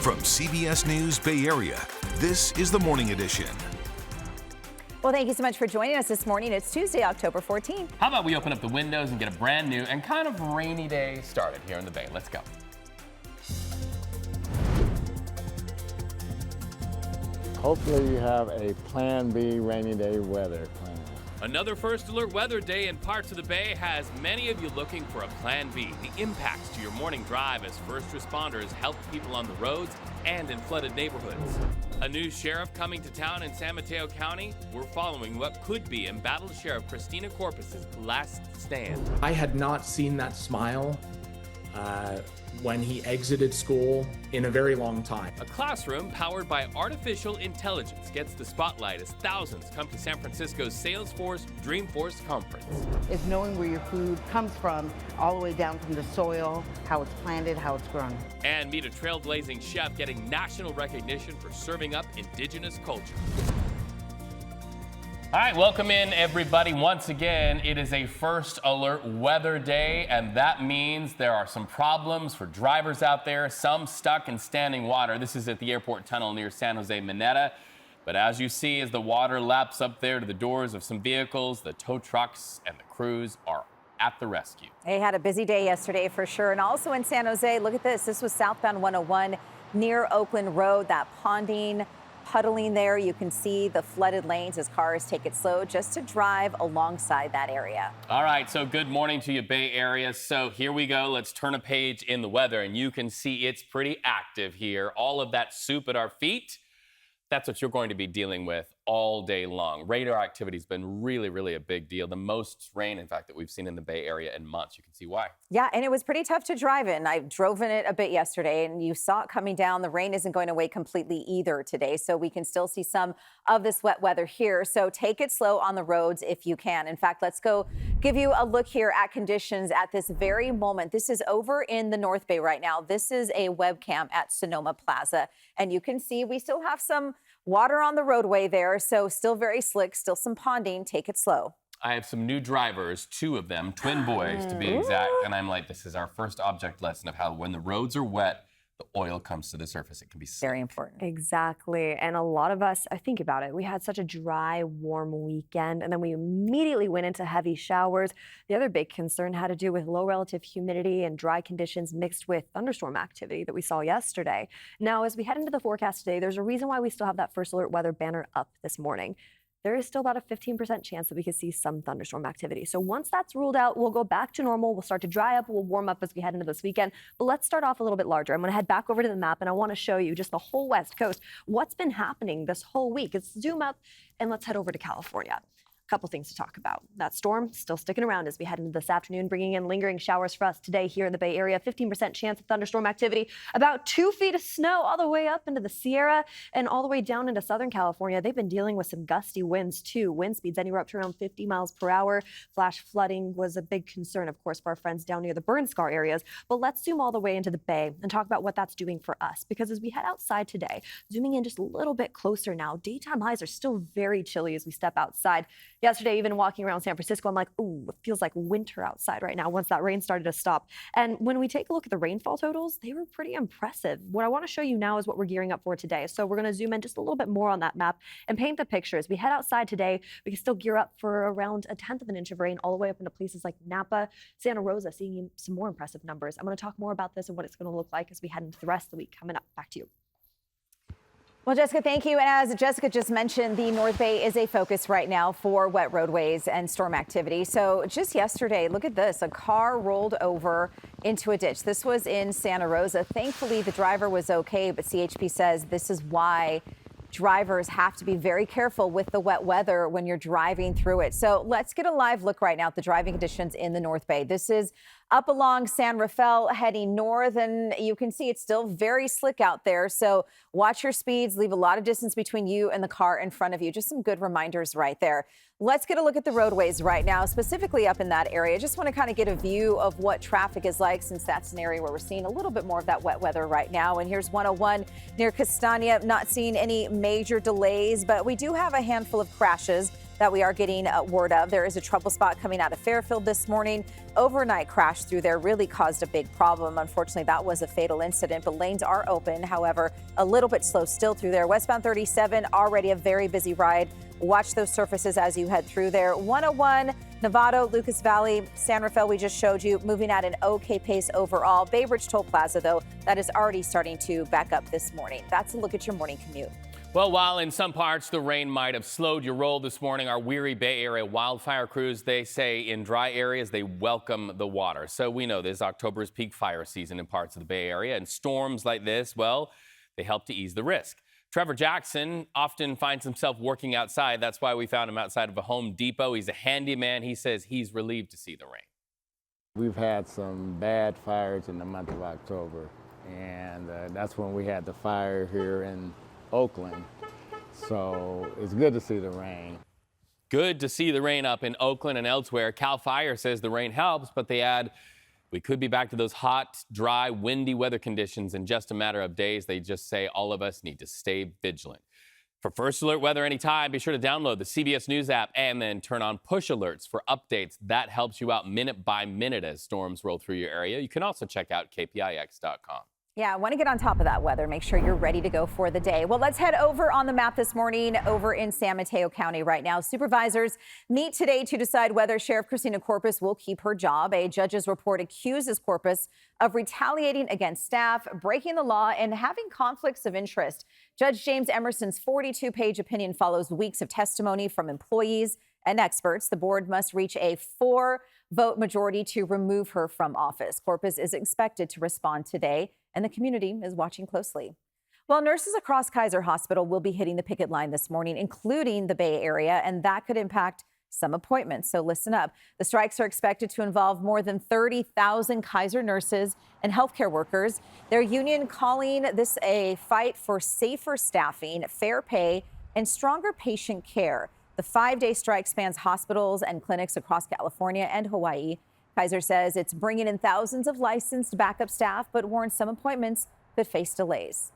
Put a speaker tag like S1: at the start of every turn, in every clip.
S1: From CBS News Bay Area, this is the Morning Edition.
S2: Well, thank you so much for joining us this morning. It's Tuesday, October 14th.
S3: How about we open up the windows and get a brand new and kind of rainy day started here in the Bay. Let's go.
S4: Hopefully you have a Plan B rainy day weather plan.
S3: Another first alert weather day in parts of the Bay has many of you looking for a Plan B. The impacts to your morning drive as first responders help people on the roads and in flooded neighborhoods. A new sheriff coming to town in San Mateo County. We're following what could be embattled Sheriff Christina Corpus's last stand.
S5: I had not seen that smile when he exited school in a very long time.
S3: A classroom powered by artificial intelligence gets the spotlight as thousands come to San Francisco's Salesforce Dreamforce conference.
S6: Is knowing where your food comes from, all the way down from the soil, how it's planted, how it's grown.
S3: And meet a trailblazing chef getting national recognition for serving up Indigenous culture. All right, welcome in everybody. Once again, it is a first alert weather day, and that means there are some problems for drivers out there, some stuck in standing water. This is at the airport tunnel near San Jose Mineta. But as you see, as the water laps up there to the doors of some vehicles, the tow trucks and the crews are at the rescue.
S2: They had a busy day yesterday for sure. And also in San Jose, look at this. This was southbound 101 near Oakland Road, that ponding, puddling there. You can see the flooded lanes as cars take it slow just to drive alongside that area. All
S3: right, so good morning to you, Bay Area. So here we go. Let's turn a page in the weather, and you can see it's pretty active here. All of that soup at our feet, that's what you're going to be dealing with all day long. Radar activity has been really a big deal. The most rain, in fact, that we've seen in the Bay Area in months. You can see why. Yeah, and it was pretty tough to drive in. I drove in it a bit yesterday, and you saw it coming down. The rain isn't going away completely either today, so we can still see some of this wet weather here. So take it slow on the roads if you can. In fact, let's go give you a look here at conditions at this very moment. This is over in the North Bay right now. This is a webcam at Sonoma Plaza, and you can see we still have some water on the roadway there, so still very slick, still some ponding. Take it slow. I have some new drivers, two of them, twin boys to be exact, and I'm like, this is our first object lesson of how when the roads are wet, the oil comes to the surface. It can be very important.
S7: Exactly. And a lot of us, I think about it, we had such a dry, warm weekend, and then we immediately went into heavy showers. The other big concern had to do with low relative humidity and dry conditions mixed with thunderstorm activity that we saw yesterday. Now, as we head into the forecast today, there's a reason why we still have that first alert weather banner up this morning. There is still about a 15% chance that we could see some thunderstorm activity. So once that's ruled out, we'll go back to normal. We'll start to dry up. We'll warm up as we head into this weekend. But let's start off a little bit larger. I'm going to head back over to the map, and I want to show you just the whole West Coast, what's been happening this whole week. Let's zoom up, and let's head over to California. Couple things to talk about. That storm still sticking around as we head into this afternoon, bringing in lingering showers for us today here in the Bay Area. 15% chance of thunderstorm activity, about 2 feet of snow all the way up into the Sierra and all the way down into Southern California. They've been dealing with some gusty winds too. Wind speeds anywhere up to around 50 miles per hour. Flash flooding was a big concern, of course, for our friends down near the burn scar areas. But let's zoom all the way into the Bay and talk about what that's doing for us. Because as we head outside today, zooming in just a little bit closer now, daytime highs are still very chilly as we step outside. Yesterday, even walking around San Francisco, I'm like, ooh, it feels like winter outside right now once that rain started to stop. And when we take a look at the rainfall totals, they were pretty impressive. What I want to show you now is what we're gearing up for today. So we're going to zoom in just a little bit more on that map and paint the picture. As we head outside today, we can still gear up for around 1/10 of an inch of rain all the way up into places like Napa, Santa Rosa, seeing some more impressive numbers. I'm going to talk more about this and what it's going to look like as we head into the rest of the week. Coming up, back to you.
S2: Well, Jessica, thank you. And as Jessica just mentioned, the North Bay is a focus right now for wet roadways and storm activity. So just yesterday, look at this. A car rolled over into a ditch. This was in Santa Rosa. Thankfully, the driver was okay, but CHP says this is why drivers have to be very careful with the wet weather when you're driving through it. So let's get a live look right now at the driving conditions in the North Bay. This is up along San Rafael heading north, and you can see it's still very slick out there. So watch your speeds, leave a lot of distance between you and the car in front of you. Just some good reminders right there. Let's get a look at the roadways right now, specifically up in that area. Just want to kind of get a view of what traffic is like, since that's an area where we're seeing a little bit more of that wet weather right now. And here's 101 near Castania. Not seeing any major delays, but we do have a handful of crashes that we are getting word of. There is a trouble spot coming out of Fairfield this morning. Overnight crash through there really caused a big problem. Unfortunately, that was a fatal incident, but lanes are open. However, a little bit slow still through there. Westbound 37, already a very busy ride. Watch those surfaces as you head through there. 101, Novato, Lucas Valley, San Rafael, we just showed you, moving at an okay pace overall. Bay Bridge Toll Plaza, though, that is already starting to back up this morning. That's a look at your morning commute.
S3: Well, while in some parts the rain might have slowed your roll this morning, our weary Bay Area wildfire crews, they say in dry areas they welcome the water. So we know this October is peak fire season in parts of the Bay Area, and storms like this, well, they help to ease the risk. Trevor Jackson often finds himself working outside. That's why we found him outside of a Home Depot. He's a handyman. He says he's relieved to see the rain.
S4: We've had some bad fires in the month of October, and that's when we had the fire here in Oakland. So it's good to see the rain.
S3: Good to see the rain up in Oakland and elsewhere. CAL FIRE says the rain helps, but they add we could be back to those hot, dry, windy weather conditions in just a matter of days. They just say all of us need to stay vigilant. For first alert weather anytime, be sure to download the CBS News app and then turn on push alerts for updates. That helps you out minute by minute as storms roll through your area. You can also check out kpix.com.
S2: Yeah, I want to get on top of that weather. Make sure you're ready to go for the day. Well, let's head over on the map this morning over in San Mateo County right now. Supervisors meet today to decide whether Sheriff Christina Corpus will keep her job. A judge's report accuses Corpus of retaliating against staff, breaking the law, and having conflicts of interest. Judge James Emerson's 42-page opinion follows weeks of testimony from employees and experts. The board must reach a 4-vote majority to remove her from office. Corpus is expected to respond today, and the community is watching closely. Well, nurses across Kaiser Hospital will be hitting the picket line this morning, including the Bay Area, and that could impact some appointments. So listen up. The strikes are expected to involve more than 30,000 Kaiser nurses and healthcare workers. Their union calling this a fight for safer staffing, fair pay, and stronger patient care. The 5-day strike spans hospitals and clinics across California and Hawaii. Kaiser says it's bringing in thousands of licensed backup staff, but warns some appointments could face delays.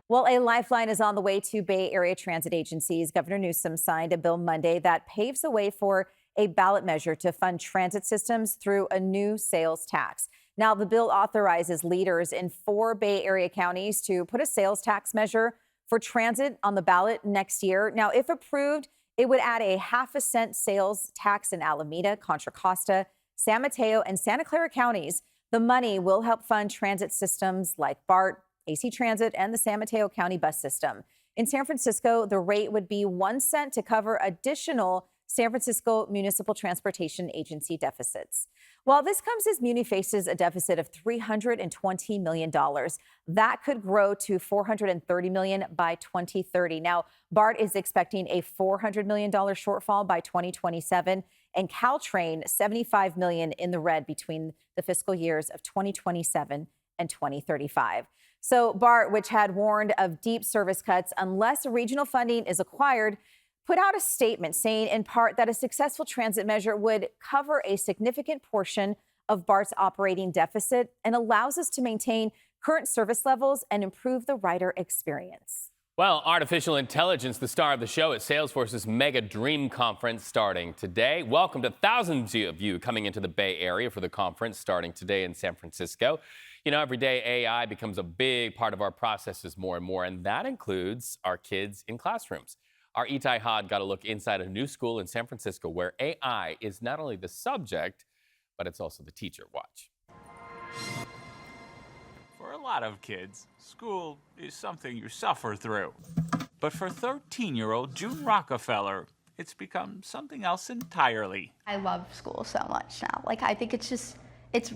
S2: Well, a lifeline is on the way to Bay Area transit agencies. Governor Newsom signed a bill Monday that paves the way for a ballot measure to fund transit systems through a new sales tax. Now, the bill authorizes leaders in 4 Bay Area counties to put a sales tax measure for transit on the ballot next year. Now, if approved, it would add a half-a-cent sales tax in Alameda, Contra Costa, San Mateo, and Santa Clara counties. The money will help fund transit systems like BART, AC Transit, and the San Mateo County bus system. In San Francisco, the rate would be 1 cent to cover additional San Francisco Municipal Transportation Agency deficits. While this comes as Muni faces a deficit of $320 million, that could grow to $430 million by 2030. Now, BART is expecting a $400 million shortfall by 2027, and Caltrain $75 million in the red between the fiscal years of 2027 and 2035. So BART, which had warned of deep service cuts unless regional funding is acquired, put out a statement saying in part that a successful transit measure would cover a significant portion of BART's operating deficit and allows us to maintain current service levels and improve the rider experience.
S3: Well, artificial intelligence, the star of the show at Salesforce's Mega Dream Conference starting today. Welcome to thousands of you coming into the Bay Area for the conference starting today in San Francisco. You know, every day AI becomes a big part of our processes more and more, and that includes our kids in classrooms. Our Itai Had got a look inside a new school in San Francisco where AI is not only the subject, but it's also the teacher. Watch.
S8: For a lot of kids, school is something you suffer through. But for 13-year-old June Rockefeller, it's become something else entirely.
S9: I love school so much now. Like, I think it's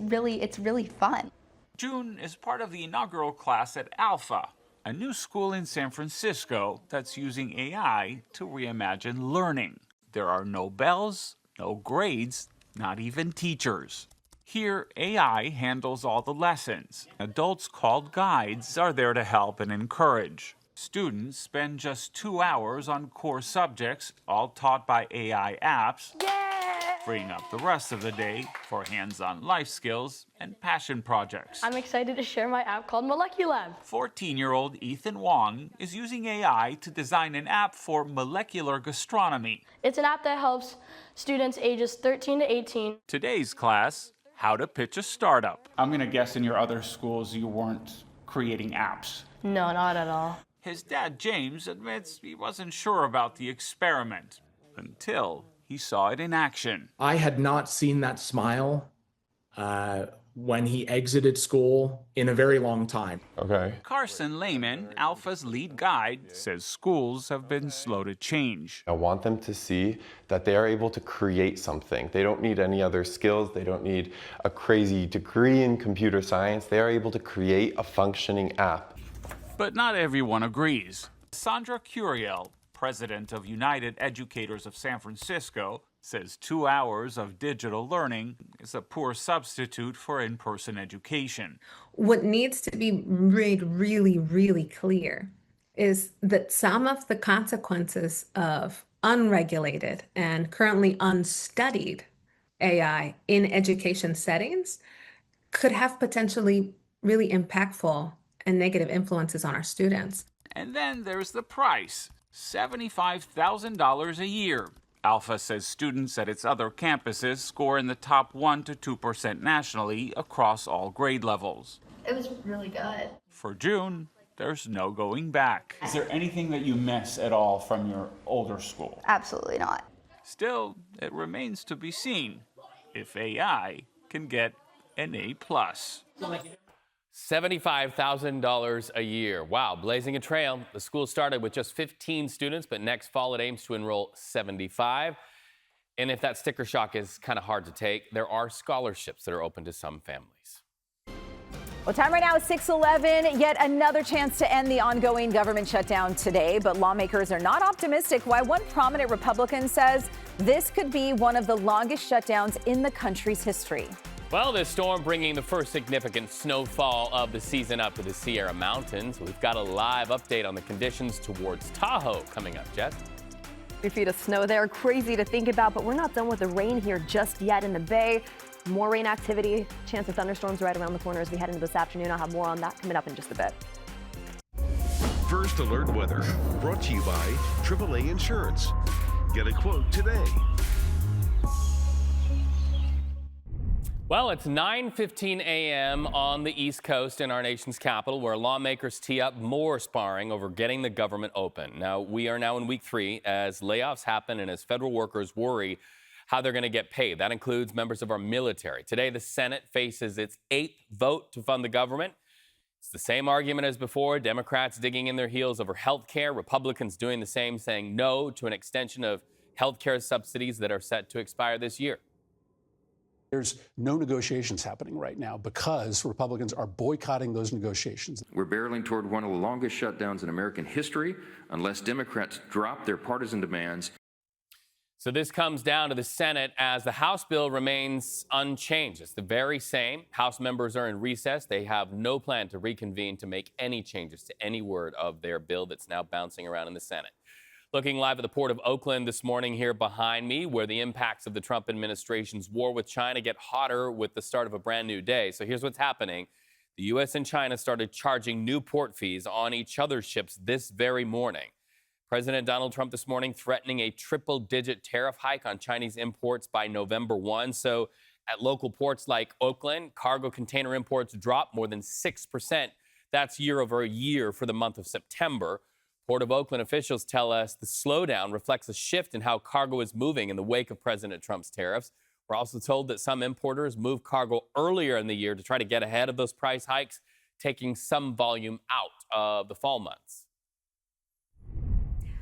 S9: really fun.
S8: June is part of the inaugural class at Alpha, a new school in San Francisco that's using AI to reimagine learning. There are no bells, no grades, not even teachers. Here, AI handles all the lessons. Adults called guides are there to help and encourage. Students spend just 2 hours on core subjects, all taught by AI apps.
S9: Yeah!
S8: freeing up the rest of the day for hands-on life skills and passion projects.
S10: I'm excited to share my app called Moleculab.
S8: 14-year-old Ethan Wong is using AI to design an app for molecular gastronomy.
S10: It's an app that helps students ages 13 to 18.
S8: Today's class, how to pitch a startup. I'm going to guess in your other schools you weren't creating apps.
S10: No, not at all.
S8: His dad, James, admits he wasn't sure about the experiment until he saw it in action.
S5: I had not seen that smile when he exited school in a very long time.
S11: Okay.
S8: Carson Lehman, Alpha's lead guide, says schools have been slow to change.
S11: I want them to see that they are able to create something. They don't need any other skills. They don't need a crazy degree in computer science. They are able to create a functioning app.
S8: But not everyone agrees. Sandra Curiel, president of United Educators of San Francisco, says 2 hours of digital learning is a poor substitute for in-person education.
S12: What needs to be made really, really clear is that some of the consequences of unregulated and currently unstudied AI in education settings could have potentially really impactful and negative influences on our students.
S8: And then there's the price, $75,000 a year. Alpha says students at its other campuses score in the top 1% to 2% nationally across all grade levels.
S9: It was really good.
S8: For June, there's no going back. Is there anything that you miss at all from your older school?
S9: Absolutely not.
S8: Still, it remains to be seen if AI can get an A+.
S3: $75,000 a year. Wow, blazing a trail. The school started with just 15 students, but next fall it aims to enroll 75. And if that sticker shock is kind of hard to take, there are scholarships that are open to some families.
S2: Well, time right now is 6:11. Yet another chance to end the ongoing government shutdown today. But lawmakers are not optimistic. Why one prominent Republican says this could be one of the longest shutdowns in the country's history.
S3: Well, this storm bringing the first significant snowfall of the season up to the Sierra Mountains. We've got a live update on the conditions towards Tahoe coming up, Jess.
S7: 3 feet of snow there, crazy to think about, but we're not done with the rain here just yet in the Bay. More rain activity, chance of thunderstorms right around the corner as we head into this afternoon. I'll have more on that coming up in just a bit.
S1: First Alert Weather, brought to you by AAA Insurance. Get a quote today.
S3: Well, it's 9:15 a.m. on the East Coast in our nation's capital, where lawmakers tee up more sparring over getting the government open. Now, we are now in week 3 as layoffs happen and as federal workers worry how they're going to get paid. That includes members of our military. Today, the Senate faces its 8th vote to fund the government. It's the same argument as before. Democrats digging in their heels over health care. Republicans doing the same, saying no to an extension of health care subsidies that are set to expire this year.
S13: There's no negotiations happening right now because Republicans are boycotting those negotiations.
S14: We're barreling toward one of the longest shutdowns in American history unless Democrats drop their partisan demands.
S3: So this comes down to the Senate as the House bill remains unchanged. It's the very same. House members are in recess. They have no plan to reconvene to make any changes to any word of their bill that's now bouncing around in the Senate. Looking live at the Port of Oakland this morning here behind me, where the impacts of the Trump administration's war with China get hotter with the start of a brand new day. So here's what's happening. The U.S. and China started charging new port fees on each other's ships this very morning. President Donald Trump this morning threatening a triple-digit tariff hike on Chinese imports by November 1. So at local ports like Oakland, cargo container imports dropped more than 6%. That's year over year for the month of September. Port of Oakland officials tell us the slowdown reflects a shift in how cargo is moving in the wake of President Trump's tariffs. We're also told that some importers moved cargo earlier in the year to try to get ahead of those price hikes, taking some volume out of the fall months.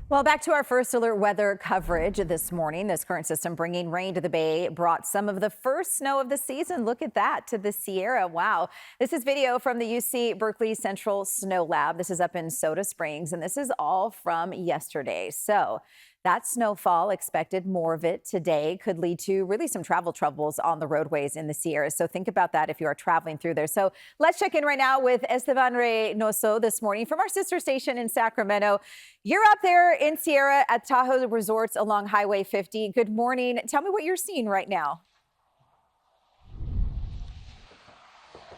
S2: Well, back to our first alert weather coverage this morning. This current system bringing rain to the Bay brought some of the first snow of the season. Look at that, to the Sierra. Wow. This is video from the UC Berkeley Central Snow Lab. This is up in Soda Springs, and this is all from yesterday. So That snowfall, expected more of it today, could lead to really some travel troubles on the roadways in the Sierras. So think about that if you are traveling through there. So let's check in right now with Esteban Reynoso this morning from our sister station in Sacramento. You're up there in Sierra at Tahoe Resorts along Highway 50. Good morning. Tell me what you're seeing right now.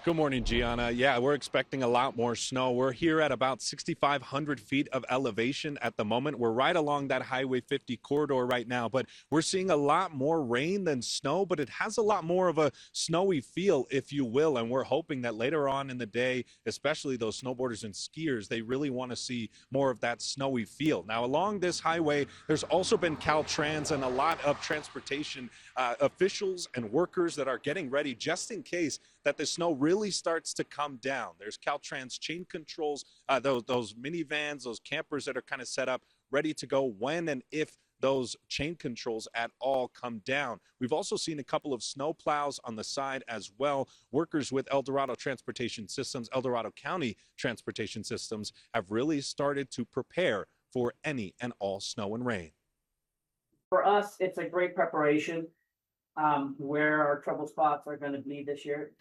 S15: Good morning, Gianna. Yeah, we're expecting a lot more snow. We're here at about 6,500 feet of elevation at the moment. We're right along that Highway 50 corridor right now, but we're seeing a lot more rain than snow, but it has a lot more of a snowy feel, if you will, and we're hoping that later on in the day, especially those snowboarders and skiers, they really want to see more of that snowy feel. Now, along this highway, there's also been Caltrans and a lot of transportation officials and workers that are getting ready just in case that the snow really starts to come down. There's Caltrans chain controls, those minivans, those campers that are kind of set up, ready to go when and if those chain controls at all come down. We've also seen a couple of snow plows on the side as well. Workers with El Dorado Transportation Systems, El Dorado County Transportation Systems, have really started to prepare for any and all snow and rain.
S16: For us, it's a great preparation. Where our trouble spots are going to be this year.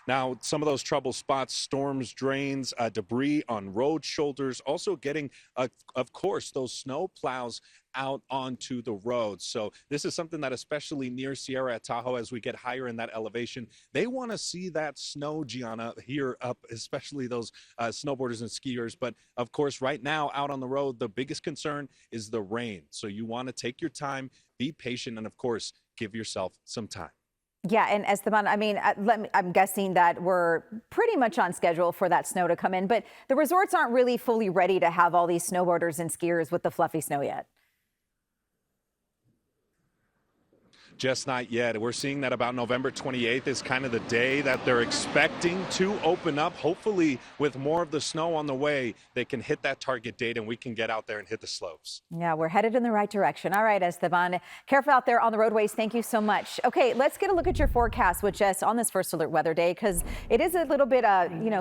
S15: Now, some of those trouble spots, storms, drains, debris on road shoulders, also getting, of course, those snow plows out onto the roads. So this is something that especially near Sierra at Tahoe, as we get higher in that elevation, they want to see that snow, Gianna, here up, especially those snowboarders and skiers. But of course, right now out on the road, the biggest concern is the rain. So you want to take your time, be patient, and of course, give yourself some time.
S2: Yeah, and Esteban, I mean, I'm guessing that we're pretty much on schedule for that snow to come in, but the resorts aren't really fully ready to have all these snowboarders and skiers with the fluffy snow yet.
S15: Just not yet. We're seeing that about November 28th is kind of the day that they're expecting to open up. Hopefully, with more of the snow on the way, they can hit that target date and we can get out there and hit the slopes.
S2: Yeah, we're headed in the right direction. All right, Esteban, careful out there on the roadways. Thank you so much. Okay, let's get a look at your forecast with Jess on this first alert weather day, because it is a little bit,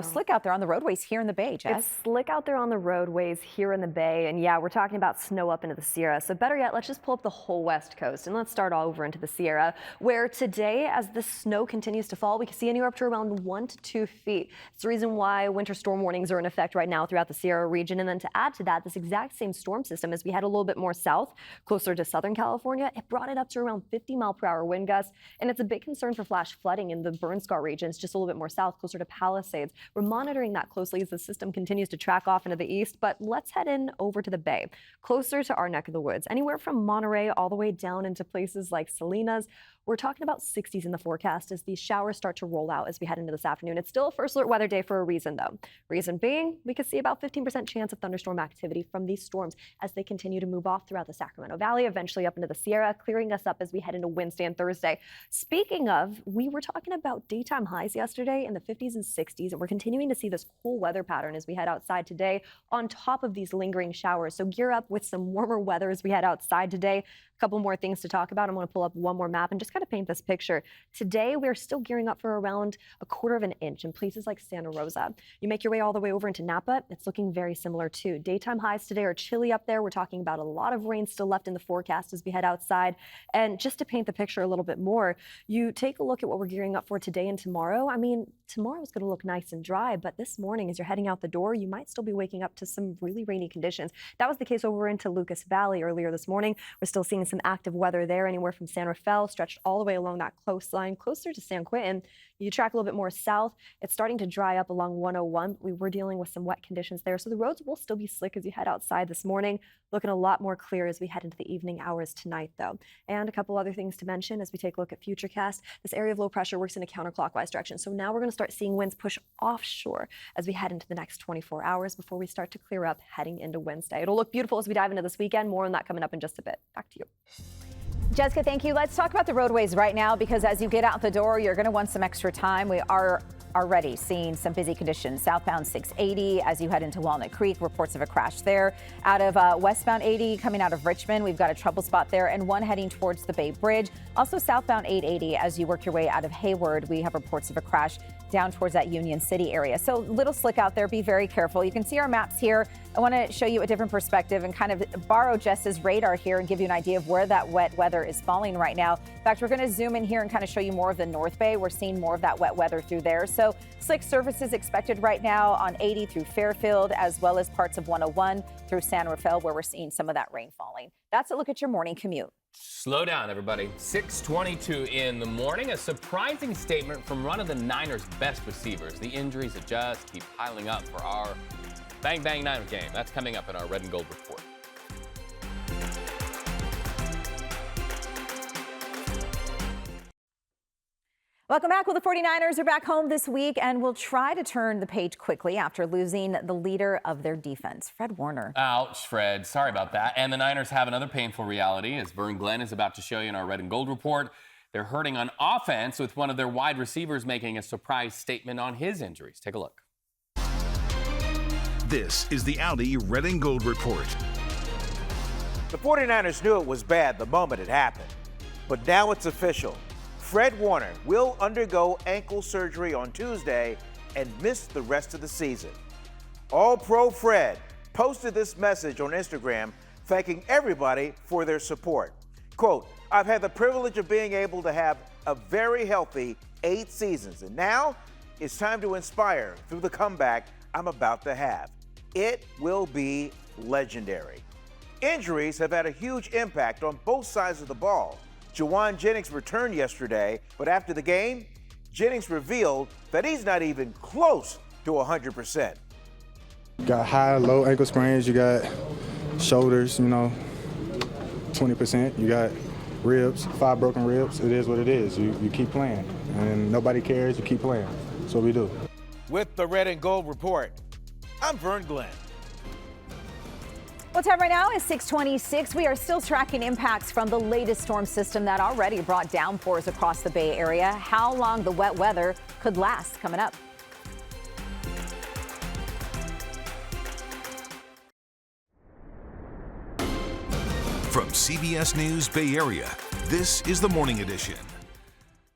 S2: slick out there on the roadways here in the Bay, Jess.
S7: It's slick out there on the roadways here in the Bay. And yeah, we're talking about snow up into the Sierra. So better yet, let's just pull up the whole West Coast and let's start all over into the Sierra, where today, as the snow continues to fall, we can see anywhere up to around 1 to 2 feet. It's the reason why winter storm warnings are in effect right now throughout the Sierra region. And then to add to that, this exact same storm system, as we head a little bit more south, closer to Southern California, it brought it up to around 50-mile-per-hour wind gusts. And it's a big concern for flash flooding in the burn scar regions, just a little bit more south, closer to Palisades. We're monitoring that closely as the system continues to track off into the east. But let's head in over to the Bay, closer to our neck of the woods, anywhere from Monterey all the way down into places like Salinas. We're talking about 60s in the forecast as these showers start to roll out as we head into this afternoon. It's still a first alert weather day for a reason, though. Reason being, we could see about 15% chance of thunderstorm activity from these storms as they continue to move off throughout the Sacramento Valley, eventually up into the Sierra, clearing us up as we head into Wednesday and Thursday. Speaking of, we were talking about daytime highs yesterday in the 50s and 60s, and we're continuing to see this cool weather pattern as we head outside today on top of these lingering showers. So gear up with some warmer weather as we head outside today. A couple more things to talk about. I'm going to pull up one more map and just kind of paint this picture. Today, we're still gearing up for around 1/4 of an inch in places like Santa Rosa. You make your way all the way over into Napa, it's looking very similar too. Daytime highs today are chilly up there. We're talking about a lot of rain still left in the forecast as we head outside. And just to paint the picture a little bit more, you take a look at what we're gearing up for today and tomorrow. I mean, tomorrow is going to look nice and dry, but this morning as you're heading out the door, you might still be waking up to some really rainy conditions. That was the case over into Lucas Valley earlier this morning. We're still seeing some active weather there, anywhere from San Rafael stretched all the way along that coastline closer to San Quentin. You track a little bit more south, it's starting to dry up along 101. We were dealing with some wet conditions there, so the roads will still be slick as you head outside this morning. Looking a lot more clear as we head into the evening hours tonight, though. And a couple other things to mention as we take a look at Futurecast. This area of low pressure works in a counterclockwise direction, so now we're going to start seeing winds push offshore as we head into the next 24 hours before we start to clear up heading into Wednesday. It'll look beautiful as we dive into this weekend. More on that coming up in just a bit. Back to you.
S2: Jessica, thank you. Let's talk about the roadways right now, because as you get out the door, you're going to want some extra time. We are already seeing some busy conditions. Southbound 680 as you head into Walnut Creek, reports of a crash there. Out of westbound 80 coming out of Richmond, we've got a trouble spot there, and one heading towards the Bay Bridge. Also southbound 880 as you work your way out of Hayward, we have reports of a crash down towards that Union City area. So little slick out there. Be very careful. You can see our maps here. I want to show you a different perspective and kind of borrow Jess's radar here and give you an idea of where that wet weather is falling right now. In fact, we're going to zoom in here and kind of show you more of the North Bay. We're seeing more of that wet weather through there. So slick surfaces expected right now on 80 through Fairfield, as well as parts of 101 through San Rafael, where we're seeing some of that rain falling. That's a look at your morning commute.
S3: Slow down, everybody. 6:22 in the morning. A surprising statement from one of the Niners' best receivers. The injuries that just keep piling up for our Bang Bang Niner game. That's coming up in our Red and Gold report.
S2: Welcome back. Well, the 49ers are back home this week and will try to turn the page quickly after losing the leader of their defense, Fred Warner.
S3: Ouch, Fred. Sorry about that. And the Niners have another painful reality, as Vern Glenn is about to show you in our Red and Gold report. They're hurting on offense with one of their wide receivers making a surprise statement on his injuries. Take a look.
S1: This is the Audi Red and Gold report.
S17: The 49ers knew it was bad the moment it happened, but now it's official. Fred Warner will undergo ankle surgery on Tuesday and miss the rest of the season. All-Pro Fred posted this message on Instagram thanking everybody for their support. Quote, "I've had the privilege of being able to have a very healthy 8 seasons, and now it's time to inspire through the comeback I'm about to have. It will be legendary." Injuries have had a huge impact on both sides of the ball. Juwan Jennings returned yesterday, but after the game, Jennings revealed that he's not even close to 100%.
S18: You got high, low ankle sprains, you got shoulders, 20%, you got ribs, 5 broken ribs. It is what it is. You keep playing, and nobody cares, you keep playing. That's what we do.
S17: With the Red and Gold report, I'm Vern Glenn.
S2: Well, time right now is 6:26. We are still tracking impacts from the latest storm system that already brought downpours across the Bay Area. How long the wet weather could last coming up.
S1: From CBS News Bay Area, this is the Morning Edition.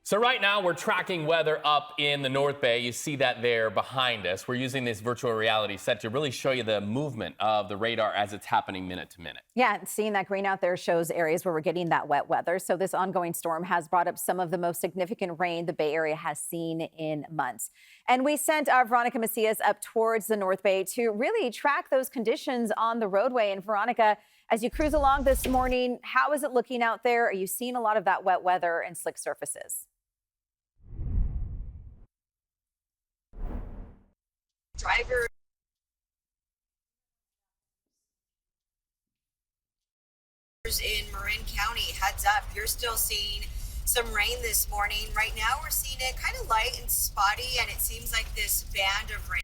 S3: So right now we're tracking weather up in the North Bay. You see that there behind us. We're using this virtual reality set to really show you the movement of the radar as it's happening minute to minute.
S2: Yeah, seeing that green out there shows areas where we're getting that wet weather. So this ongoing storm has brought up some of the most significant rain the Bay Area has seen in months. And we sent our Veronica Macias up towards the North Bay to really track those conditions on the roadway. And Veronica, as you cruise along this morning, how is it looking out there? Are you seeing a lot of that wet weather and slick surfaces?
S19: Driver in Marin County, heads up, you're still seeing some rain this morning. Right now we're seeing it kind of light and spotty, and it seems like this band of rain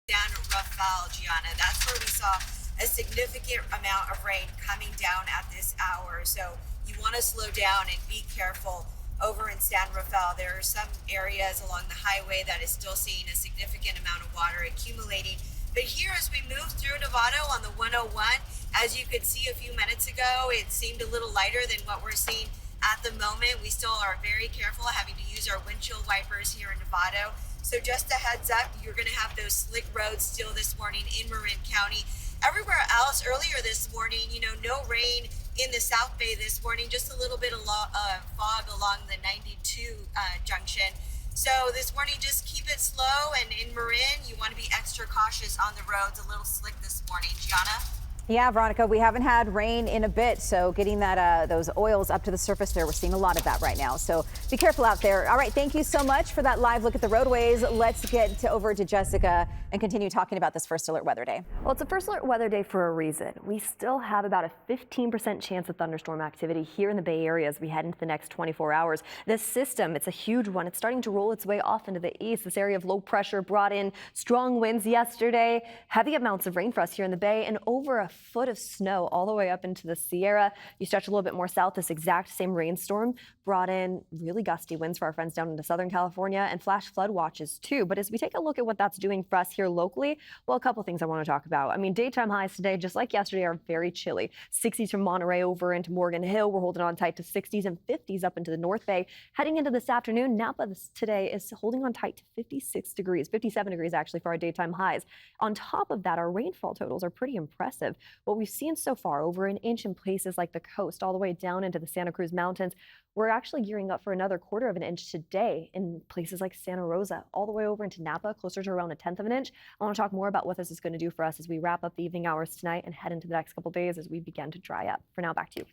S19: down Rafael, Gianna. That's where we saw a significant amount of rain coming down at this hour. So you want to slow down and be careful. Over in San Rafael, there are some areas along the highway that is still seeing a significant amount of water accumulating. But here, as we move through Novato on the 101, as you could see a few minutes ago, it seemed a little lighter than what we're seeing at the moment. We still are very careful having to use our windshield wipers here in Novato. So just a heads up, you're going to have those slick roads still this morning in Marin County. Everywhere else earlier this morning, no rain in the South Bay this morning, just a little bit of fog along the 92 junction. So this morning, just keep it slow. And in Marin, you want to be extra cautious on the roads. A little slick this morning. Gianna?
S2: Yeah, Veronica, we haven't had rain in a bit, so getting that those oils up to the surface there, we're seeing a lot of that right now. So be careful out there. All right, thank you so much for that live look at the roadways. Let's get over to Jessica and continue talking about this first alert weather day.
S7: Well, it's a first alert weather day for a reason. We still have about a 15% chance of thunderstorm activity here in the Bay Area as we head into the next 24 hours. This system, it's a huge one. It's starting to roll its way off into the east. This area of low pressure brought in strong winds yesterday, heavy amounts of rain for us here in the Bay, and over a foot of snow all the way up into the Sierra. You stretch a little bit more south, this exact same rainstorm brought in really gusty winds for our friends down into Southern California and flash flood watches too. But as we take a look at what that's doing for us here locally, well, a couple things I want to talk about. I mean, daytime highs today, just like yesterday, are very chilly. 60s from Monterey over into Morgan Hill. We're holding on tight to 60s and 50s up into the North Bay. Heading into this afternoon, Napa today is holding on tight to 56 degrees, 57 degrees actually for our daytime highs. On top of that, our rainfall totals are pretty impressive. What we've seen so far, over an inch in places like the coast, all the way down into the Santa Cruz Mountains. We're actually gearing up for another 1/4 of an inch today in places like Santa Rosa, all the way over into Napa, closer to around 1/10 of an inch. I want to talk more about what this is going to do for us as we wrap up the evening hours tonight and head into the next couple days as we begin to dry up. For now, back to you.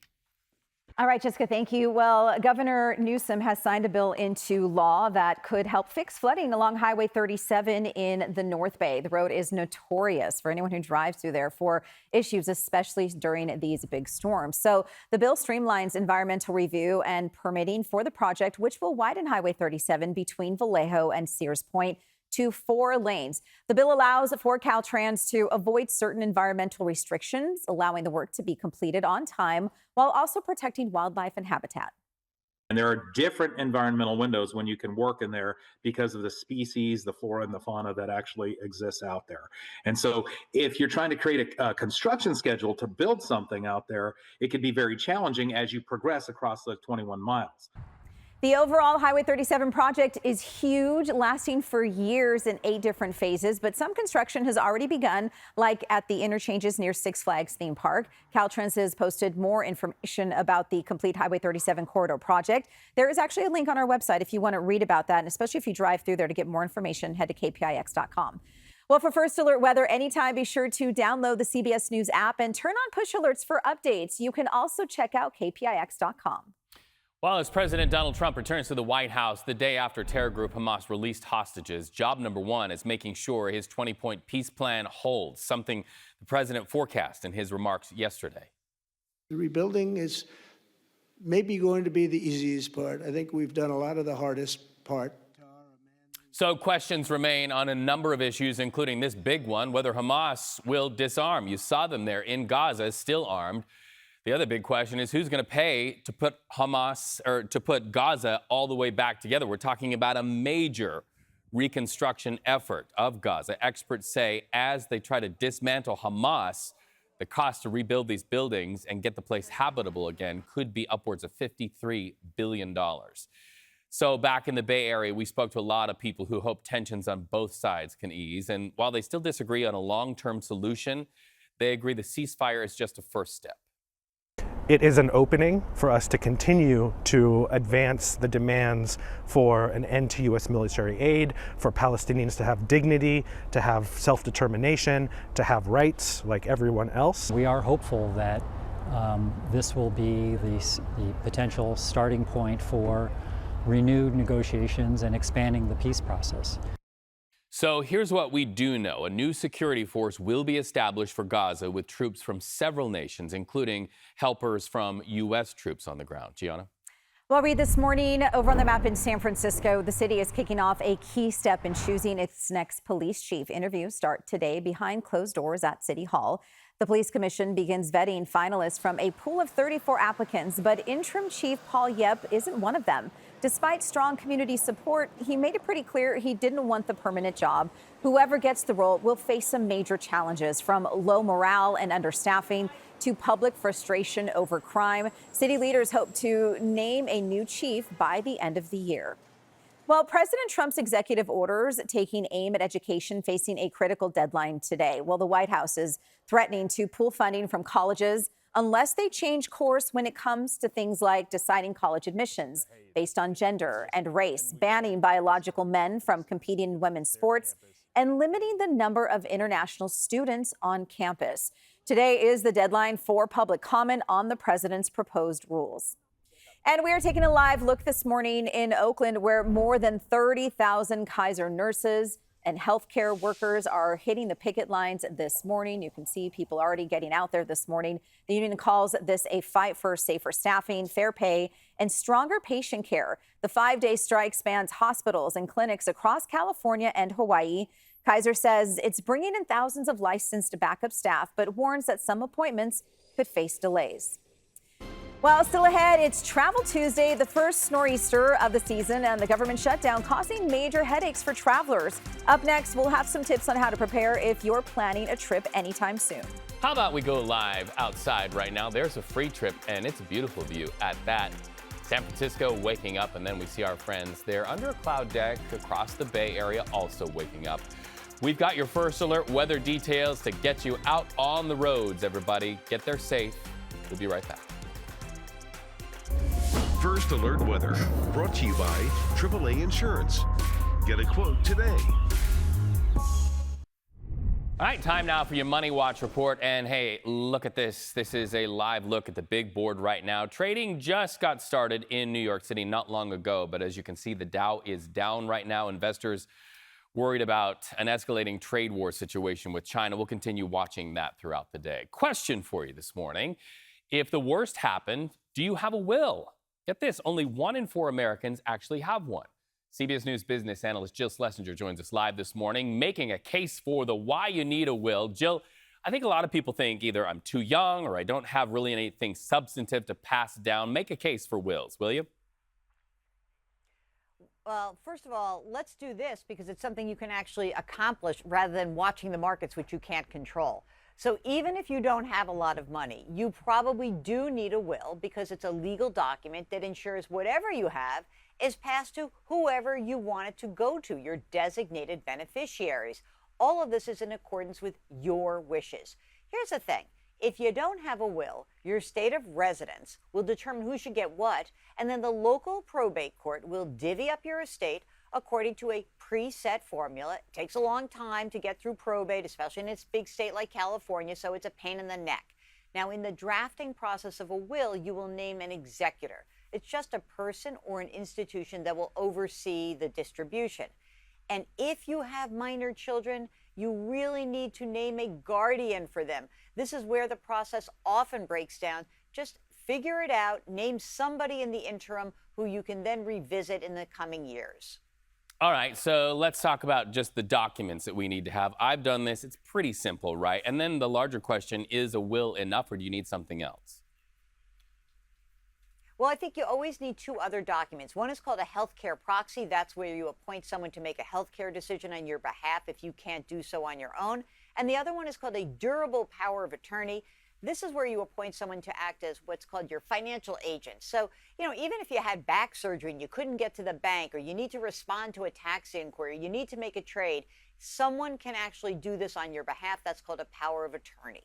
S2: All right, Jessica, thank you. Well, Governor Newsom has signed a bill into law that could help fix flooding along Highway 37 in the North Bay. The road is notorious for anyone who drives through there for issues, especially during these big storms. So the bill streamlines environmental review and permitting for the project, which will widen Highway 37 between Vallejo and Sears Point to 4 lanes. The bill allows for Caltrans to avoid certain environmental restrictions, allowing the work to be completed on time while also protecting wildlife and habitat.
S20: And there are different environmental windows when you can work in there because of the species, the flora and the fauna that actually exists out there. And so if you're trying to create a construction schedule to build something out there, it can be very challenging as you progress across the 21 miles.
S2: The overall Highway 37 project is huge, lasting for years in 8 different phases, but some construction has already begun, like at the interchanges near Six Flags theme park. Caltrans has posted more information about the complete Highway 37 corridor project. There is actually a link on our website if you want to read about that, and especially if you drive through there to get more information, head to kpix.com. Well, for First Alert weather anytime, be sure to download the CBS News app and turn on push alerts for updates. You can also check out kpix.com.
S3: Well, as President Donald Trump returns to the White House the day after terror group Hamas released hostages, job number 1 is making sure his 20-point peace plan holds, something the president forecast in his remarks yesterday.
S21: The rebuilding is maybe going to be the easiest part. I think we've done a lot of the hardest part.
S3: So questions remain on a number of issues, including this big one, whether Hamas will disarm. You saw them there in Gaza, still armed. The other big question is who's going to pay to put Gaza all the way back together. We're talking about a major reconstruction effort of Gaza. Experts say as they try to dismantle Hamas, the cost to rebuild these buildings and get the place habitable again could be upwards of $53 billion. So back in the Bay Area, we spoke to a lot of people who hope tensions on both sides can ease. And while they still disagree on a long-term solution, they agree the ceasefire is just a first step.
S22: It is an opening for us to continue to advance the demands for an end to U.S. military aid, for Palestinians to have dignity, to have self-determination, to have rights like everyone else.
S23: We are hopeful that this will be the potential starting point for renewed negotiations and expanding the peace process.
S3: So here's what we do know. A new security force will be established for Gaza with troops from several nations, including helpers from U.S. troops on the ground. Gianna?
S2: Well, read this morning over on the map in San Francisco, the city is kicking off a key step in choosing its next police chief. Interviews start today behind closed doors at City Hall. The police commission begins vetting finalists from a pool of 34 applicants, but interim chief Paul Yep isn't one of them. Despite strong community support, he made it pretty clear he didn't want the permanent job. Whoever gets the role will face some major challenges, from low morale and understaffing to public frustration over crime. City leaders hope to name a new chief by the end of the year. Well, President Trump's executive orders taking aim at education facing a critical deadline today. Well, the White House is threatening to pull funding from colleges unless they change course when it comes to things like deciding college admissions based on gender and race, banning biological men from competing in women's sports, and limiting the number of international students on campus. Today is the deadline for public comment on the president's proposed rules. And we are taking a live look this morning in Oakland, where more than 30,000 Kaiser nurses and healthcare workers are hitting the picket lines this morning. You can see people already getting out there this morning. The union calls this a fight for safer staffing, fair pay, and stronger patient care. The 5-day strike spans hospitals and clinics across California and Hawaii. Kaiser says it's bringing in thousands of licensed backup staff, but warns that some appointments could face delays. Well, still ahead, it's Travel Tuesday, the first nor'easter of the season, and the government shutdown causing major headaches for travelers. Up next, we'll have some tips on how to prepare if you're planning a trip anytime soon.
S3: How about we go live outside right now? There's a free trip, and it's a beautiful view at that. San Francisco waking up, and then we see our friends there under a cloud deck across the Bay Area also waking up. We've got your first alert weather details to get you out on the roads, everybody. Get there safe. We'll be right back.
S1: First Alert Weather, brought to you by AAA Insurance. Get a quote today.
S3: All right, time now for your Money Watch report. And hey, look at this. This is a live look at the big board right now. Trading just got started in New York City not long ago, but as you can see, the Dow is down right now. Investors worried about an escalating trade war situation with China. We'll continue watching that throughout the day. Question for you this morning. If the worst happened, do you have a will? Get this, only 1 in 4 Americans actually have one. CBS News business analyst Jill Schlesinger joins us live this morning, making a case for the why you need a will. Jill, I think a lot of people think either I'm too young or I don't have really anything substantive to pass down. Make a case for wills, will you?
S4: Well, first of all, let's do this because it's something you can actually accomplish rather than watching the markets, which you can't control. So even if you don't have a lot of money, you probably do need a will because it's a legal document that ensures whatever you have is passed to whoever you want it to go to, your designated beneficiaries. All of this is in accordance with your wishes. Here's the thing. If you don't have a will, your state of residence will determine who should get what, and then the local probate court will divvy up your estate according to a preset formula. It takes a long time to get through probate, especially in a big state like California, so it's a pain in the neck. Now, in the drafting process of a will, you will name an executor. It's just a person or an institution that will oversee the distribution. And if you have minor children, you really need to name a guardian for them. This is where the process often breaks down. Just figure it out, name somebody in the interim who you can then revisit in the coming years.
S3: All right, so let's talk about just the documents that we need to have. I've done this. It's pretty simple, right? And then the larger question, is a will enough or do you need something else?
S4: Well, I think you always need 2 other documents. One is called a healthcare proxy. That's where you appoint someone to make a healthcare decision on your behalf if you can't do so on your own. And the other one is called a durable power of attorney. This is where you appoint someone to act as what's called your financial agent. So, even if you had back surgery and you couldn't get to the bank, or you need to respond to a tax inquiry, you need to make a trade, someone can actually do this on your behalf. That's called a power of attorney.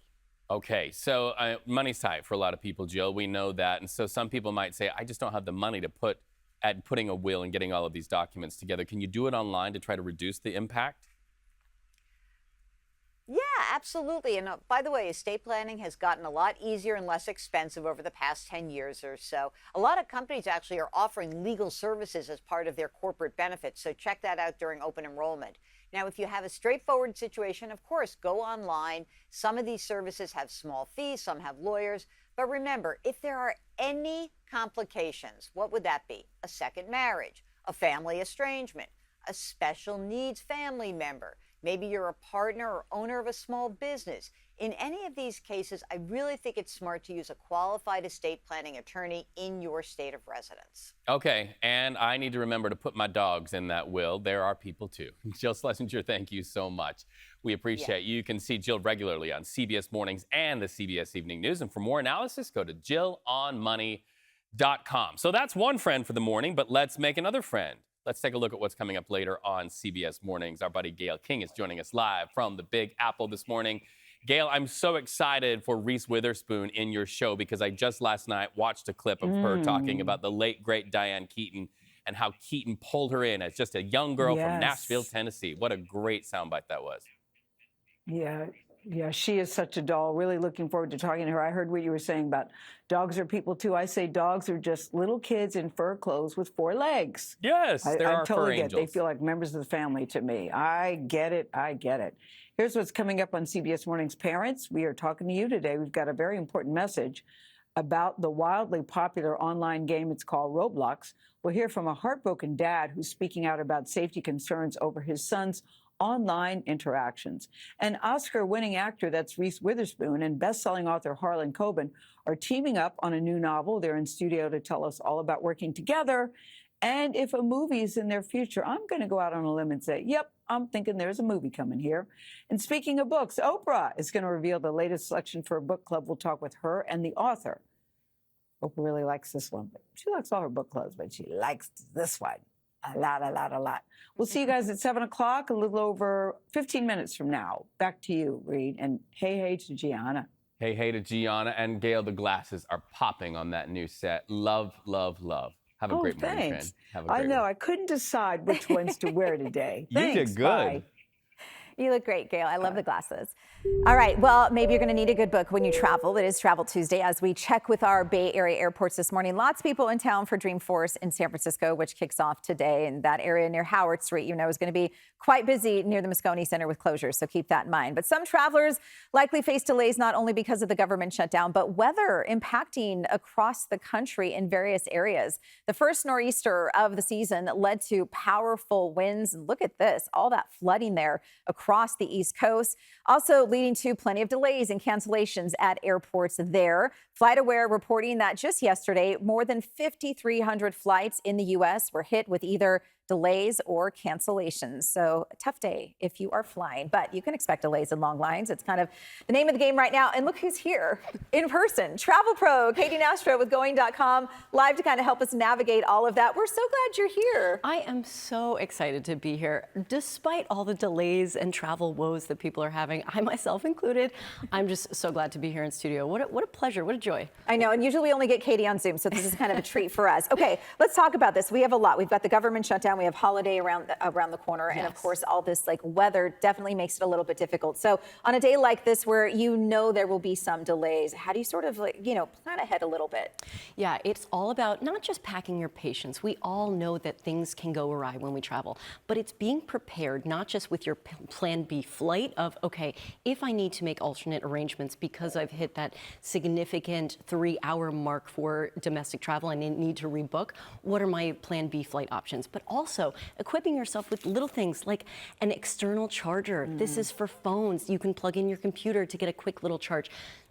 S3: Okay, so money's tight for a lot of people, Jill. We know that. And so some people might say, I just don't have the money to put at putting a will and getting all of these documents together. Can you do it online to try to reduce the impact?
S4: Yeah, absolutely. And by the way, estate planning has gotten a lot easier and less expensive over the past 10 years or so. A lot of companies actually are offering legal services as part of their corporate benefits. So check that out during open enrollment. Now, if you have a straightforward situation, of course, go online. Some of these services have small fees, some have lawyers. But remember, if there are any complications, what would that be? A second marriage, a family estrangement, a special needs family member. Maybe you're a partner or owner of a small business. In any of these cases, I really think it's smart to use a qualified estate planning attorney in your state of residence.
S3: Okay, and I need to remember to put my dogs in that will. There are people too. Jill Schlesinger, thank you so much. We appreciate you. You can see Jill regularly on CBS Mornings and the CBS Evening News. And for more analysis, go to jillonmoney.com. So that's one friend for the morning, but let's make another friend. Let's take a look at what's coming up later on CBS Mornings. Our buddy Gail King is joining us live from the Big Apple this morning. Gail, I'm so excited for Reese Witherspoon in your show because I just last night watched a clip of her talking about the late, great Diane Keaton and how Keaton pulled her in as just a young girl from Nashville, Tennessee. What a great soundbite that was.
S6: Yeah, she is such a doll. Really looking forward to talking to her. I heard what you were saying about dogs are people too. I say dogs are just little kids in fur clothes with 4 legs.
S3: Yes,
S6: I
S3: are
S6: totally
S3: fur
S6: get it. They feel like members of the family to me. I get it. Here's what's coming up on CBS Mornings Parents. We are talking to you today. We've got a very important message. about the wildly popular online game it's called Roblox. We'll hear from a heartbroken dad who's speaking out about safety concerns over his son's online interactions. And Oscar-winning actor, that's Reese Witherspoon, and best-selling author Harlan Coben are teaming up on a new novel. They're in studio to tell us all about working together. And if a movie is in their future, I'm going to go out on a limb and say, yep, I'm thinking there's a movie coming here. And speaking of books, Oprah is going to reveal the latest selection for a book club. We'll talk with her and the author. Oprah really likes this one. She likes all her book clubs, but she likes this one a lot. We'll see you guys at 7 o'clock, a little over 15 minutes from now. Back to you, Reed. And hey to Gianna.
S3: Hey to Gianna. And Gail, the glasses are popping on that new set. Love. Have a great morning,
S6: thanks.
S3: friend. Have a great
S6: I know.
S3: one.
S6: I couldn't decide which ones to wear today.
S3: You
S6: Thanks,
S3: did good.
S6: bye.
S2: You look great, Gail. I love the glasses. All right. Well, maybe you're going to need a good book when you travel. It is Travel Tuesday as we check with our Bay Area airports this morning. Lots of people in town for Dreamforce in San Francisco, which kicks off today. And that area near Howard Street, you know, is going to be quite busy near the Moscone Center with closures. So keep that in mind. But some travelers likely face delays not only because of the government shutdown, but weather impacting across the country in various areas. The first nor'easter of the season led to powerful winds. Look at this, all that flooding there across the East Coast, also leading to plenty of delays and cancellations at airports there. FlightAware reporting that just yesterday, more than 5,300 flights in the U.S. were hit with either delays or cancellations. So a tough day if you are flying, but you can expect delays and long lines. It's kind of the name of the game right now. And look who's here in person. Travel pro Katie Nastro with Going.com live to kind of help us navigate all of that. We're so glad you're here.
S5: I am so excited to be here. Despite all the delays and travel woes that people are having, I myself included, I'm just so glad to be here in studio. What a pleasure. What a joy.
S2: I know. And usually we only get Katie on Zoom, so this is kind of a treat for us. Okay, let's talk about this. We have a lot. We've got the government shutdown. We have holiday around the corner. Yes. And of course, all this like weather definitely makes it a little bit difficult. So on a day like this where you know there will be some delays, how do you sort of like, you know, plan ahead a little bit?
S5: Yeah, it's all about not just packing your patience. We all know that things can go awry when we travel, but it's being prepared, not just with your plan B flight of, okay, if I need to make alternate arrangements because I've hit that significant 3-hour mark for domestic travel and I need to rebook, what are my plan B flight options? But also equipping yourself with little things like an external charger. This is for phones. You can plug in your computer to get a quick little charge.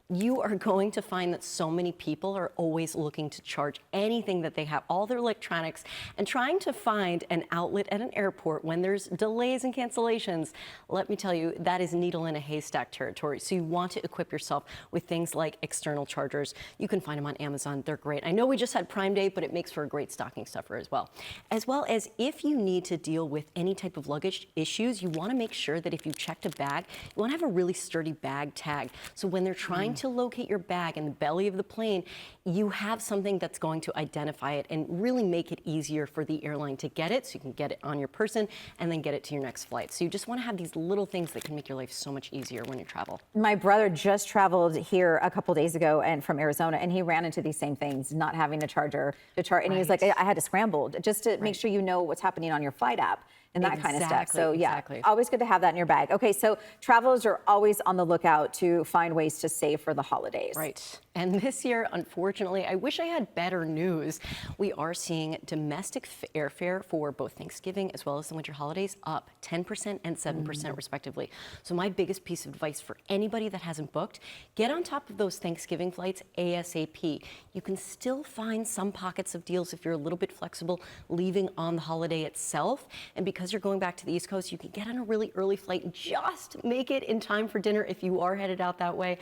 S5: You are going to find that so many people are always looking to charge anything that they have, all their electronics, and trying to find an outlet at an airport when there's delays and cancellations. Let me tell you, that is needle in a haystack territory. So you want to equip yourself with things like external chargers. You can find them on Amazon. They're great. I know we just had Prime Day, but it makes for a great stocking stuffer as well. As well as if you need to deal with any type of luggage issues, you want to make sure that if you checked a bag, you want to have a really sturdy bag tag. So when they're trying to locate your bag in the belly of the plane, you have something that's going to identify it and really make it easier for the airline to get it, so you can get it on your person and then get it to your next flight. So you just want to have these little things that can make your life so much easier when you travel.
S2: My brother just traveled here a couple days ago and from Arizona, and he ran into these same things, not having a charger to charge. And he was like, I had to scramble just to make sure you know what's happening on your flight app and that kind of stuff. So yeah, always good to have that in your bag. Okay, so travelers are always on the lookout to find ways to save for the holidays.
S5: Right. And this year, unfortunately, I wish I had better news. We are seeing domestic airfare for both Thanksgiving as well as the winter holidays up 10% and 7% respectively. So my biggest piece of advice for anybody that hasn't booked, get on top of those Thanksgiving flights ASAP. You can still find some pockets of deals if you're a little bit flexible leaving on the holiday itself. And because you're going back to the East Coast, you can get on a really early flight and just make it in time for dinner if you are headed out that way.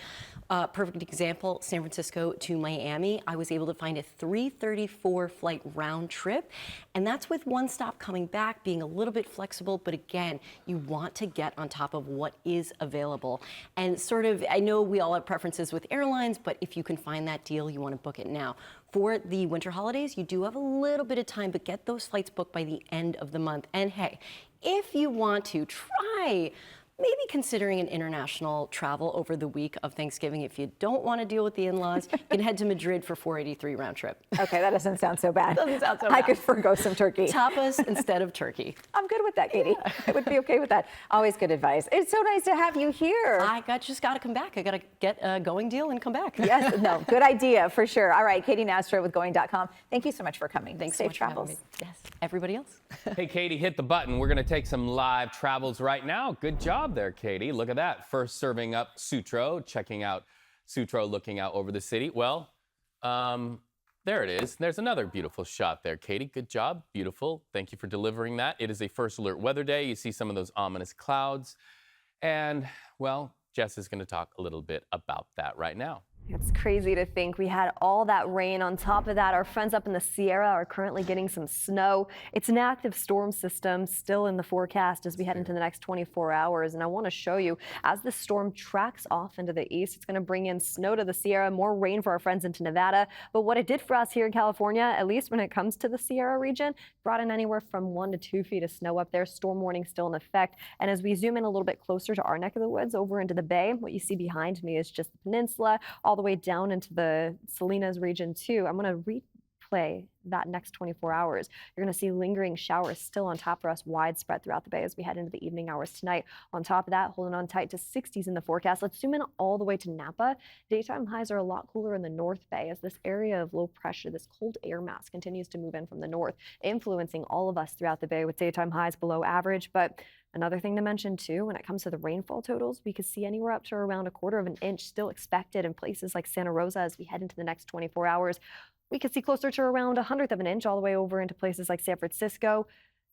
S5: Perfect example, San Francisco to Miami. I was able to find a 3:34 flight round trip, and that's with one stop coming back, being a little bit flexible. But again, you want to get on top of what is available. And sort of, I know we all have preferences with airlines, but if you can find that deal, you want to book it now. For the winter holidays, you do have a little bit of time, but get those flights booked by the end of the month. And hey, if you want to, try maybe considering an international travel over the week of Thanksgiving. If you don't want to deal with the in-laws, you can head to Madrid for 483 round trip.
S2: Okay, that doesn't sound so bad.
S5: Doesn't sound so
S2: I
S5: bad.
S2: could forgo some turkey.
S5: Tapas instead of turkey.
S2: I'm good with that, Katie. I would be okay with that. Always good advice. It's so nice to have you here.
S5: Just got to come back. I got to get a going deal and come back.
S2: Yes, no, good idea for sure. All right, Katie Nastro with Going.com. Thank you so much for coming.
S5: Thanks
S2: Safe
S5: so much
S2: travels.
S5: for having me. Yes, everybody else.
S3: Hey, Katie, hit the button. We're going to take some live travels right now. Good job there, Katie. Look at that. First serving up Sutro, checking out Sutro, looking out over the city. Well, there it is. There's another beautiful shot there, Katie. Good job. Beautiful. Thank you for delivering that. It is a first alert weather day. You see some of those ominous clouds. And, well, Jess is going to talk a little bit about that right now.
S7: It's crazy to think we had all that rain. On top of that, our friends up in the Sierra are currently getting some snow. It's an active storm system still in the forecast as we head into the next 24 hours. And I want to show you, as the storm tracks off into the east, it's going to bring in snow to the Sierra, more rain for our friends into Nevada. But what it did for us here in California, at least when it comes to the Sierra region, brought in anywhere from 1 to 2 feet of snow up there. Storm warning still in effect. And as we zoom in a little bit closer to our neck of the woods over into the bay, what you see behind me is just the peninsula, all the way down into the Salinas region too. I'm going to replay that next 24 hours. You're going to see lingering showers still on top of us, widespread throughout the bay as we head into the evening hours tonight. On top of that, holding on tight to 60s in the forecast. Let's zoom in all the way to Napa. Daytime highs are a lot cooler in the North Bay as this area of low pressure, this cold air mass continues to move in from the north, influencing all of us throughout the bay with daytime highs below average. But another thing to mention too, when it comes to the rainfall totals, we could see anywhere up to around 1/4 of an inch still expected in places like Santa Rosa as we head into the next 24 hours. We could see closer to around 1/100 of an inch all the way over into places like San Francisco.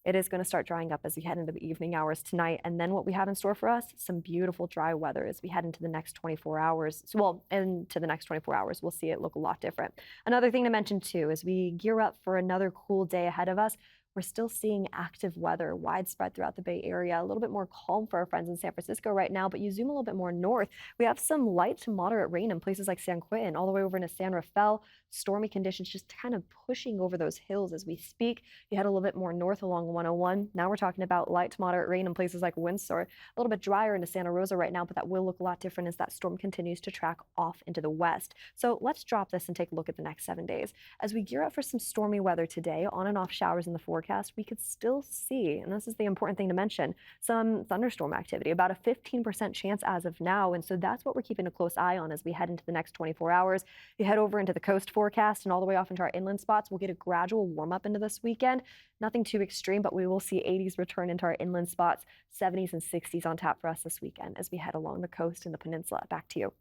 S7: It is going to start drying up as we head into the evening hours tonight. And then what we have in store for us, some beautiful dry weather as we head into the next 24 hours. Into the next 24 hours, we'll see it look a lot different. Another thing to mention too, as we gear up for another cool day ahead of us, we're still seeing active weather widespread throughout the Bay Area. A little bit more calm for our friends in San Francisco right now, but you zoom a little bit more north, we have some light to moderate rain in places like San Quentin, all the way over into San Rafael. Stormy conditions just kind of pushing over those hills as we speak. You head a little bit more north along 101. Now we're talking about light to moderate rain in places like Windsor. A little bit drier into Santa Rosa right now, but that will look a lot different as that storm continues to track off into the west. So let's drop this and take a look at the next 7 days. As we gear up for some stormy weather today, on and off showers in the forecast, we could still see, and this is the important thing to mention, some thunderstorm activity, about a 15% chance as of now. And so that's what we're keeping a close eye on as we head into the next 24 hours. You head over into the coast forecast and all the way off into our inland spots, we'll get a gradual warm up into this weekend. Nothing too extreme, but we will see 80s return into our inland spots, 70s and 60s on tap for us this weekend as we head along the coast and the peninsula. Back to you.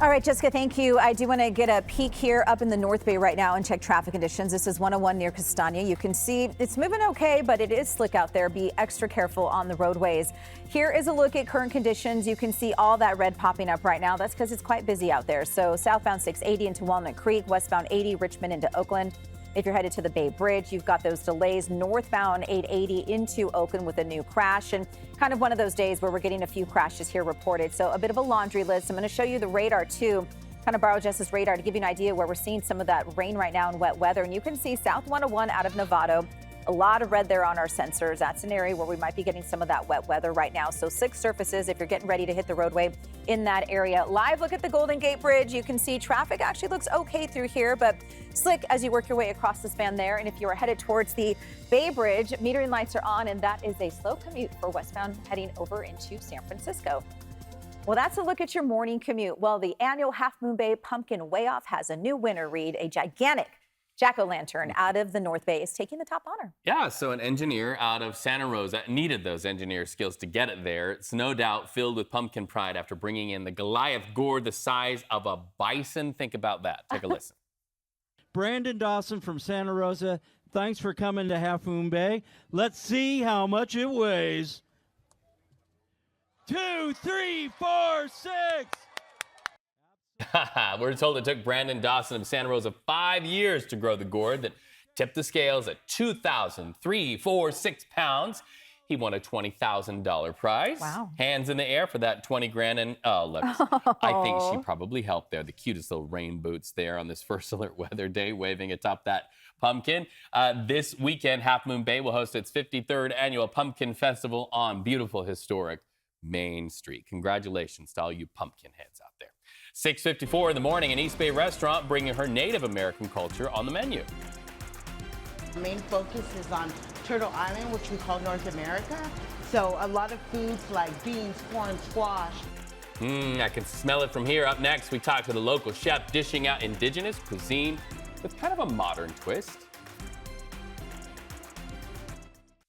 S2: All right, Jessica, thank you. I do want to get a peek here up in the North Bay right now and check traffic conditions. This is 101 near Castania. You can see it's moving okay, but it is slick out there. Be extra careful on the roadways. Here is a look at current conditions. You can see all that red popping up right now. That's because it's quite busy out there. So southbound 680 into Walnut Creek, westbound 80 Richmond into Oakland. If you're headed to the Bay Bridge, you've got those delays northbound 880 into Oakland with a new crash, and kind of one of those days where we're getting a few crashes here reported. So a bit of a laundry list. I'm going to show you the radar too, kind of borrow Jess's radar to give you an idea where we're seeing some of that rain right now and wet weather. And you can see South 101 out of Novato. A lot of red there on our sensors. That's an area where we might be getting some of that wet weather right now. So 6 surfaces if you're getting ready to hit the roadway in that area. Live look at the Golden Gate Bridge. You can see traffic actually looks okay through here, but slick as you work your way across the span there. And if you are headed towards the Bay Bridge, metering lights are on, and that is a slow commute for westbound heading over into San Francisco. Well, that's a look at your morning commute. Well, the annual Half Moon Bay Pumpkin Way-Off has a new winner, Reed, a gigantic jack-o'-lantern out of the North Bay is taking the top honor.
S3: Yeah, so an engineer out of Santa Rosa needed those engineer skills to get it there. It's no doubt filled with pumpkin pride after bringing in the Goliath gourd the size of a bison. Think about that. Take a listen.
S10: Brandon Dawson from Santa Rosa, thanks for coming to Half Moon Bay. Let's see how much it weighs. 2, 3, 4, 6.
S3: We're told it took Brandon Dawson of Santa Rosa 5 years to grow the gourd that tipped the scales at 2,346 pounds. He won a $20,000 prize.
S2: Wow.
S3: Hands in the air for that 20 grand. And look, I think she probably helped there. The cutest little rain boots there on this first alert weather day, waving atop that pumpkin. This weekend, Half Moon Bay will host its 53rd annual Pumpkin Festival on beautiful, historic Main Street. Congratulations to all you pumpkin heads out there. 6:54 in the morning, an East Bay restaurant bringing her Native American culture on the menu.
S9: The main focus is on Turtle Island, which we call North America. So a lot of foods like beans, corn, squash.
S3: I can smell it from here. Up next, we talk to the local chef dishing out indigenous cuisine with kind of a modern twist.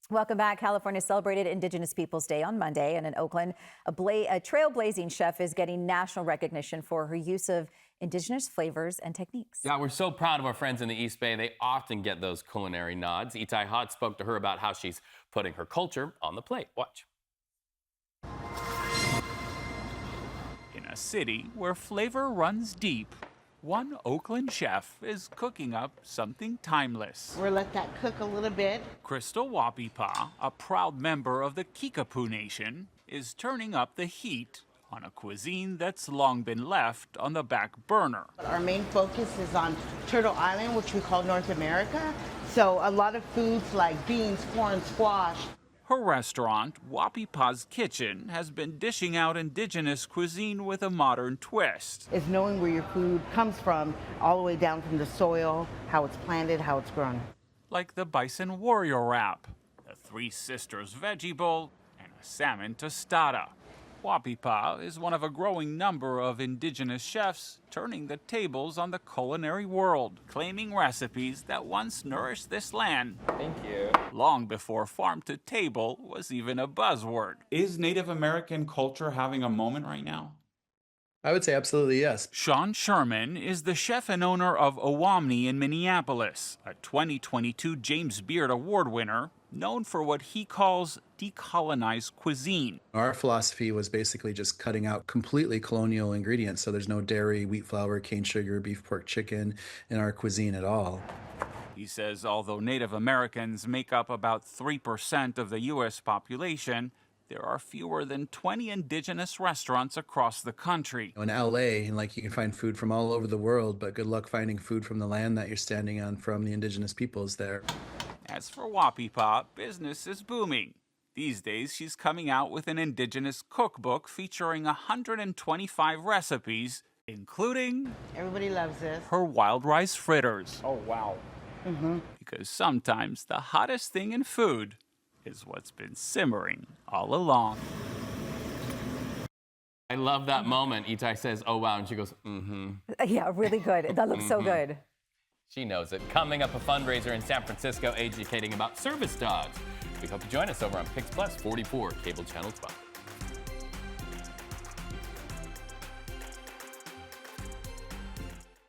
S2: Welcome back. California celebrated Indigenous Peoples Day on Monday, and in Oakland, a trailblazing chef is getting national recognition for her use of Indigenous flavors and techniques.
S3: Yeah, we're so proud of our friends in the East Bay. They often get those culinary nods. Itai Hot spoke to her about how she's putting her culture on the plate. Watch.
S8: In a city where flavor runs deep, one Oakland chef is cooking up something timeless.
S9: We'll let that cook a little bit.
S8: Crystal Wapipa, a proud member of the Kickapoo Nation, is turning up the heat on a cuisine that's long been left on the back burner.
S9: Our main focus is on Turtle Island, which we call North America. So a lot of foods like beans, corn, squash.
S8: Her restaurant, Wapipa's Kitchen, has been dishing out indigenous cuisine with a modern twist.
S9: Is knowing where your food comes from, all the way down from the soil, how it's planted, how it's grown.
S8: Like the bison warrior wrap, the Three Sisters veggie bowl, and a salmon tostada. Wapipa is one of a growing number of indigenous chefs turning the tables on the culinary world, claiming recipes that once nourished this land.
S3: Thank you.
S8: Long before farm to table was even a buzzword.
S11: Is Native American culture having a moment right now?
S12: I would say absolutely yes.
S8: Sean Sherman is the chef and owner of Owamni in Minneapolis, a 2022 James Beard Award winner, known for what he calls decolonized cuisine.
S12: Our philosophy was basically just cutting out completely colonial ingredients, so there's no dairy, wheat flour, cane sugar, beef, pork, chicken in our cuisine at all.
S8: He says although Native Americans make up about 3% of the U.S. population, there are fewer than 20 indigenous restaurants across the country.
S12: In LA, you can find food from all over the world, but good luck finding food from the land that you're standing on from the indigenous peoples there.
S8: As for Wapipa, business is booming. These days, she's coming out with an indigenous cookbook featuring 125 recipes, including...
S9: Everybody loves this.
S8: Her wild rice fritters.
S9: Oh, wow. Mm-hmm.
S8: Because sometimes the hottest thing in food is what's been simmering all along.
S3: I love that moment. Itai says, oh, wow, and she goes, mm-hmm.
S2: Yeah, really good. That looks so good.
S3: She knows it. Coming up, a fundraiser in San Francisco educating about service dogs. We hope you join us over on Pix Plus 44, Cable Channel 12.